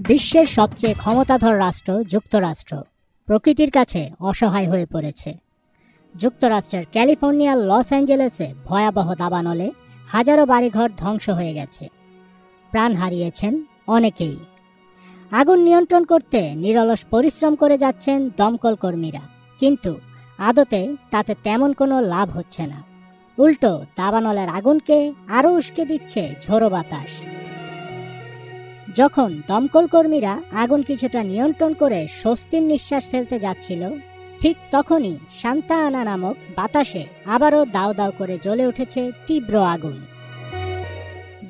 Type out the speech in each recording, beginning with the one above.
বিশ্বের সবচেয়ে ক্ষমতাধর রাষ্ট্র যুক্তরাষ্ট্র প্রকৃতির কাছে অসহায় হয়ে পড়েছে। যুক্তরাষ্ট্রের ক্যালিফোর্নিয়ার লস অ্যাঞ্জেলেসে ভয়াবহ দাবানলে হাজারো বাড়িঘর ধ্বংস হয়ে গেছে, প্রাণ হারিয়েছেন অনেকেই। আগুন নিয়ন্ত্রণ করতে নিরলস পরিশ্রম করে যাচ্ছেন দমকল কর্মীরা, কিন্তু আদতে তাতে তেমন কোনো লাভ হচ্ছে না। উল্টো দাবানলের আগুনকে আরও উস্কে দিচ্ছে ঝোড়ো বাতাস। যখন দমকল কর্মীরা আগুন কিছুটা নিয়ন্ত্রণ করে স্বস্তির নিঃশ্বাস ফেলতে যাচ্ছিল, ঠিক তখনই সান্তা আনা নামক বাতাসে আবারও দাউ দাউ করে জ্বলে উঠেছে তীব্র আগুন।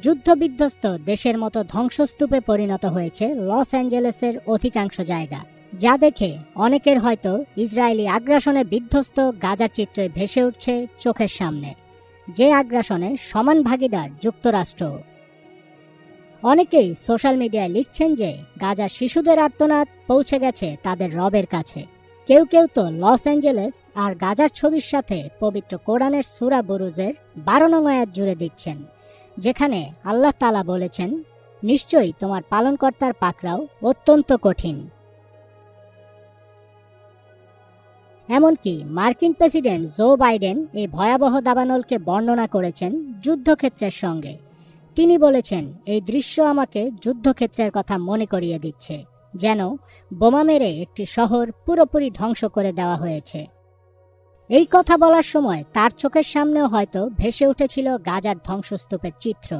যুদ্ধবিধ্বস্ত দেশের মতো ধ্বংসস্তূপে পরিণত হয়েছে লস অ্যাঞ্জেলেসের অধিকাংশ জায়গা, যা দেখে অনেকের হয়তো ইসরায়েলি আগ্রাসনে বিধ্বস্ত গাজার চিত্রে ভেসে উঠছে চোখের সামনে, যে আগ্রাসনে সমান ভাগীদার যুক্তরাষ্ট্র। অনেকেই সোশ্যাল মিডিয়ায় লিখছেন যে গাজার শিশুদের আর্তনাদ পৌঁছে গেছে তাদের রবের কাছে। কেউ কেউ তো লস অ্যাঞ্জেলেস আর গাজার ছবির সাথে পবিত্র কোরআনের সূরা বুরুজের 12 নং আয়াত জুড়ে দিচ্ছেন, যেখানে আল্লাহ তাআলা বলেছেন, নিশ্চয়ই তোমার পালনকর্তার পাকড়াও অত্যন্ত কঠিন। এমনকি মার্কিন প্রেসিডেন্ট জো বাইডেন এই ভয়াবহ দাবানলকে বর্ণনা করেছেন যুদ্ধক্ষেত্রের সঙ্গে। তিনি বলেছেন, এই দৃশ্য আমাকে যুদ্ধক্ষেত্রের কথা মনে করিয়ে দিচ্ছে, যেন বোমা মেরে একটি শহর পুরোপুরি ধ্বংস করে দেওয়া হয়েছে। এই কথা বলার সময় তার চোখের সামনেও হয়তো ভেসে উঠেছিল গাজার ধ্বংসস্তূপের চিত্র।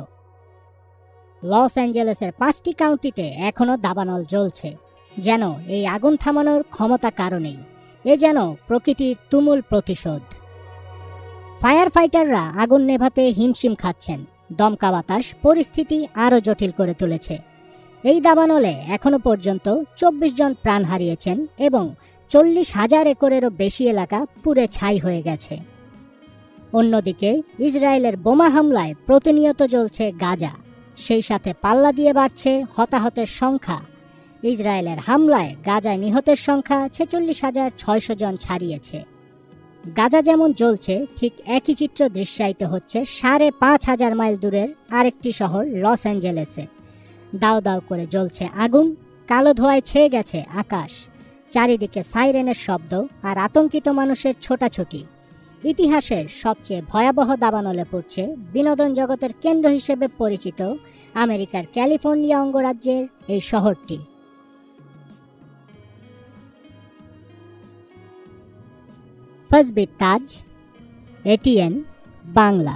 লস অ্যাঞ্জেলেসের 5টি কাউন্টিতে এখনও দাবানল জ্বলছে, যেন এই আগুন থামানোর ক্ষমতা কারণেই। এ যেন প্রকৃতির তুমুল প্রতিশোধ। ফায়ার ফাইটাররা আগুন নেভাতে হিমশিম খাচ্ছেন, দমকা বাতাস পরিস্থিতি আরও জটিল করে তুলেছে। এই দাবানলে এখনো পর্যন্ত 24 জন প্রাণ হারিয়েছেন এবং 40,000 একরেরও বেশি এলাকা পুড়ে ছাই হয়ে গেছে। অন্যদিকে ইসরায়েলের বোমা হামলায় প্রতিনিয়ত জ্বলছে গাজা, সেই সাথে পাল্লা দিয়ে বাড়ছে হতাহতের সংখ্যা। ইসরায়েলের হামলায় গাজায় নিহতের সংখ্যা 46,600 জন ছাড়িয়েছে। গাজা যেমন জ্বলছে, ঠিক একই চিত্র দৃশ্যায়িত হচ্ছে 5,500 মাইল দূরের আরেকটি শহর লস অ্যাঞ্জেলেসে। দাউ দাউ করে জ্বলছে আগুন, কালো ধোঁয়ায় ছেয়ে গেছে আকাশ, চারিদিকে সাইরেনের শব্দ আর আতঙ্কিত মানুষের ছোটাছুটি। ইতিহাসের সবচেয়ে ভয়াবহ দাবানলে পড়ছে বিনোদন জগতের কেন্দ্র হিসেবে পরিচিত আমেরিকার ক্যালিফোর্নিয়া অঙ্গরাজ্যের এই শহরটি। ফাজবির তাজ, এটিএন বাংলা।